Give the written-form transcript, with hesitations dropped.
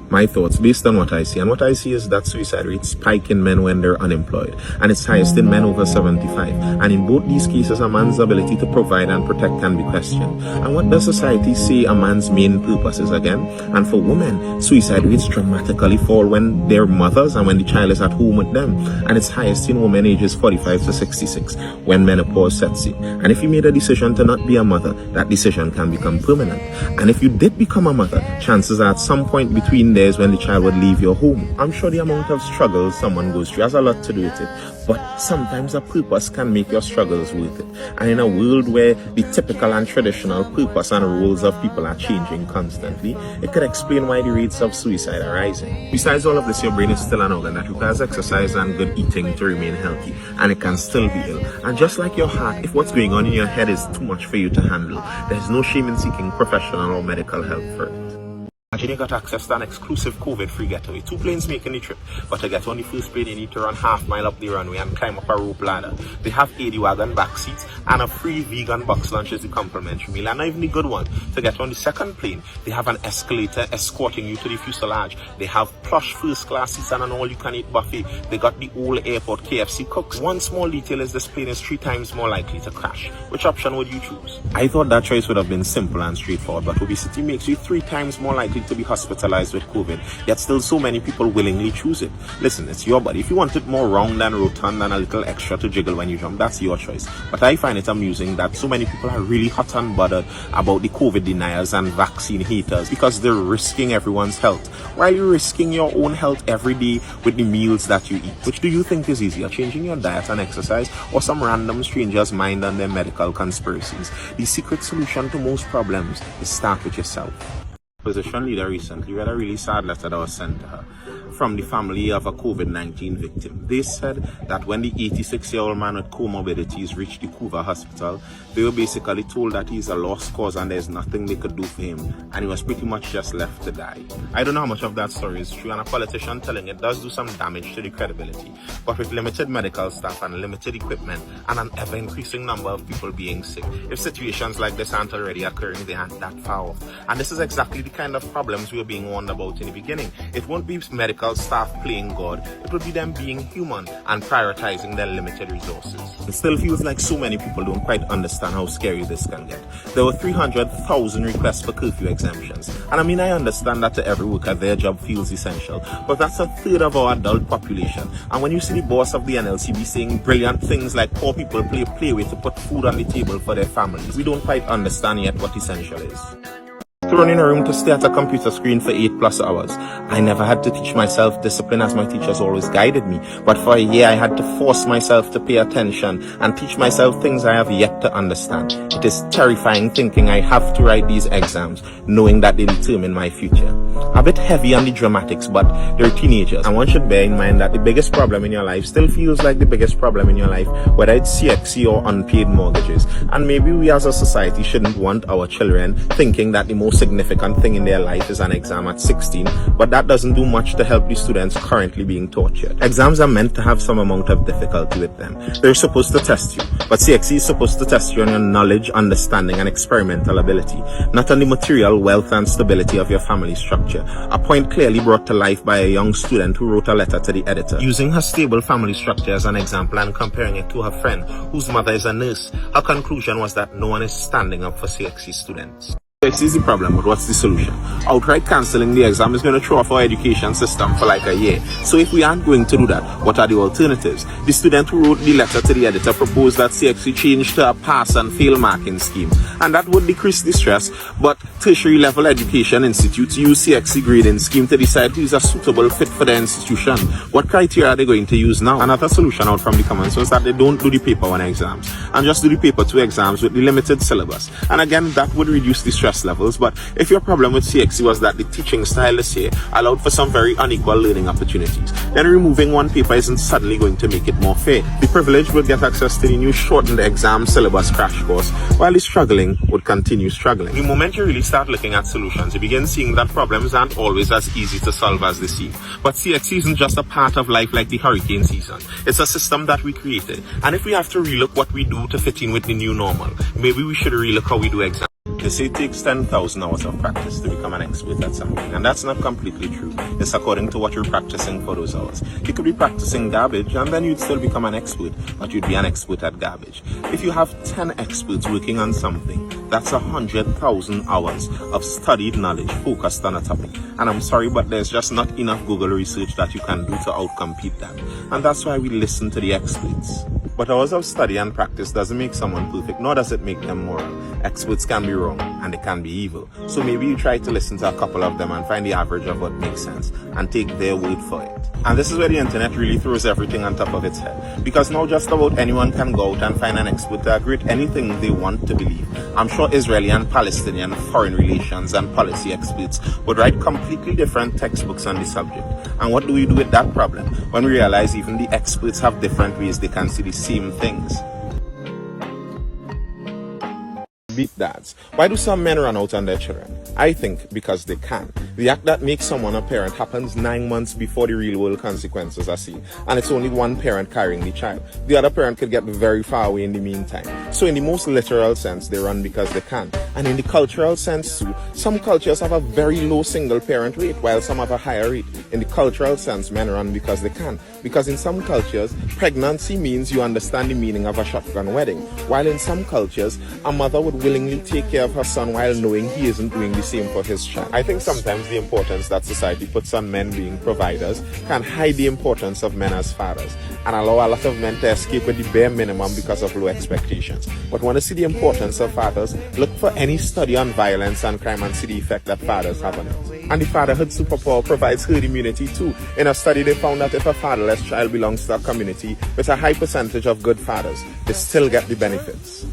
My thoughts based on what I see. And what I see is that suicide rates spike in men when they're unemployed. And it's highest in men over 75. And in both these cases, a man's ability to provide and protect can be questioned. And what does society say a man's main purpose is again? And for women, suicide rates dramatically fall when they're mothers and when the child is at home with them. And it's highest in women ages 45 to 66 when menopause sets in. And if you made a decision to not be a mother, that decision can become permanent. And if you did become a mother, chances are at some point between there's when the child would leave your home. I'm sure the amount of struggles someone goes through has a lot to do with it, but sometimes a purpose can make your struggles worth it. And in a world where the typical and traditional purpose and roles of people are changing constantly, it could explain why the rates of suicide are rising. Besides all of this, your brain is still an organ that requires exercise and good eating to remain healthy, and it can still be ill. And just like your heart, if what's going on in your head is too much for you to handle, there's no shame in seeking professional or medical help for it. Imagine you got access to an exclusive COVID-free getaway. 2 planes making the trip, but to get on the first plane, you need to run half-mile up the runway and climb up a rope ladder. They have 80 wagon back seats, and a free vegan box lunch is the complimentary meal. And not even the good one. To get on the second plane, they have an escalator escorting you to the fuselage. They have plush first-class seats and an all-you-can-eat buffet. They got the old airport KFC cooks. One small detail is this plane is 3 times more likely to crash. Which option would you choose? I thought that choice would have been simple and straightforward, but obesity makes you 3 times more likely to be hospitalized with COVID, yet still so many people willingly choose it. Listen, it's your body. If you want it more round and rotund and a little extra to jiggle when you jump, that's your choice. But I find it amusing that so many people are really hot and bothered about the COVID deniers and vaccine haters because they're risking everyone's health, while you're risking your own health every day with the meals that you eat. Which do you think is easier, changing your diet and exercise, or some random stranger's mind and their medical conspiracies? The secret solution to most problems is start with yourself. Opposition leader recently read a really sad letter that was sent to her from the family of a COVID-19 victim. They said that when the 86-year-old man with comorbidities reached the Couva hospital, they were basically told that he's a lost cause and there's nothing they could do for him, and he was pretty much just left to die. I don't know how much of that story is true, and a politician telling it does do some damage to the credibility, but with limited medical staff and limited equipment and an ever-increasing number of people being sick, if situations like this aren't already occurring, they aren't that far off. And this is exactly the kind of problems we were being warned about in the beginning. It won't be medical staff playing God, it would be them being human and prioritizing their limited resources. It still feels like so many people don't quite understand how scary this can get. There were 300,000 requests for curfew exemptions, and I mean, I understand that to every worker their job feels essential, but that's 1/3 of our adult population. And when you see the boss of the NLCB saying brilliant things like poor people play with to put food on the table for their families, we don't quite understand yet what essential is. To run in a room to stare at a computer screen for 8+ hours. I never had to teach myself discipline as my teachers always guided me, but for a year I had to force myself to pay attention and teach myself things I have yet to understand. It is terrifying thinking I have to write these exams, knowing that they determine my future. A bit heavy on the dramatics, but they're teenagers, and one should bear in mind that the biggest problem in your life still feels like the biggest problem in your life, whether it's CXC or unpaid mortgages. And maybe we as a society shouldn't want our children thinking that the most significant thing in their life is an exam at 16, but that doesn't do much to help the students currently being tortured. Exams are meant to have some amount of difficulty with them. They're supposed to test you, but CXC is supposed to test you on your knowledge, understanding, and experimental ability, not on the material wealth and stability of your family structure. A point clearly brought to life by a young student who wrote a letter to the editor, using her stable family structure as an example and comparing it to her friend, whose mother is a nurse. Her conclusion was that no one is standing up for CXC students. This is the problem, but what's the solution? Outright cancelling the exam is going to throw off our education system for like a year. So if we aren't going to do that, what are the alternatives? The student who wrote the letter to the editor proposed that CXC change to a pass and fail marking scheme, and that would decrease the stress, but tertiary level education institutes use CXC grading scheme to decide who is a suitable fit for their institution. What criteria are they going to use now? Another solution out from the Commons was that they don't do the paper 1 exams and just do the paper 2 exams with the limited syllabus. And again, that would reduce the stress levels, but if your problem with CXC was that the teaching style this year allowed for some very unequal learning opportunities, then removing 1 paper isn't suddenly going to make it more fair. The privileged would get access to the new shortened exam syllabus crash course, while the struggling would continue struggling. The moment you really start looking at solutions, you begin seeing that problems aren't always as easy to solve as they seem. But CXC isn't just a part of life like the hurricane season. It's a system that we created, and if we have to relook what we do to fit in with the new normal, maybe we should relook how we do exams. They say it takes 10,000 hours of practice to become an expert at something, and that's not completely true. It's according to what you're practicing for those hours. You could be practicing garbage, and then you'd still become an expert, but you'd be an expert at garbage. If you have 10 experts working on something, that's 100,000 hours of studied knowledge focused on a topic. And I'm sorry, but there's just not enough Google research that you can do to outcompete that. And that's why we listen to the experts. But hours of study and practice doesn't make someone perfect, nor does it make them moral. Experts can be wrong, and they can be evil. So maybe you try to listen to a couple of them and find the average of what makes sense, and take their word for it. And this is where the internet really throws everything on top of its head. Because now just about anyone can go out and find an expert to agree with anything they want to believe. I'm sure Israeli and Palestinian foreign relations and policy experts would write completely different textbooks on the subject. And what do we do with that problem when we realize even the experts have different ways they can see the same things? Beat dads. Why do some men run out on their children? I think because they can. The act that makes someone a parent happens 9 months before the real world consequences are seen, and it's only one parent carrying the child. The other parent could get very far away in the meantime. So in the most literal sense, they run because they can. And in the cultural sense too, some cultures have a very low single parent rate, while some have a higher rate. In the cultural sense, men run because they can. Because in some cultures, pregnancy means you understand the meaning of a shotgun wedding, while in some cultures, a mother would willingly take care of her son while knowing he isn't doing the same for his child. I think sometimes the importance that society puts on men being providers can hide the importance of men as fathers, and allow a lot of men to escape with the bare minimum because of low expectations. But when you see the importance of fathers, look for any study on violence and crime and see the effect that fathers have on it. And the fatherhood superpower provides herd immunity too. In a study, they found that if a fatherless child belongs to a community with a high percentage of good fathers, they still get the benefits.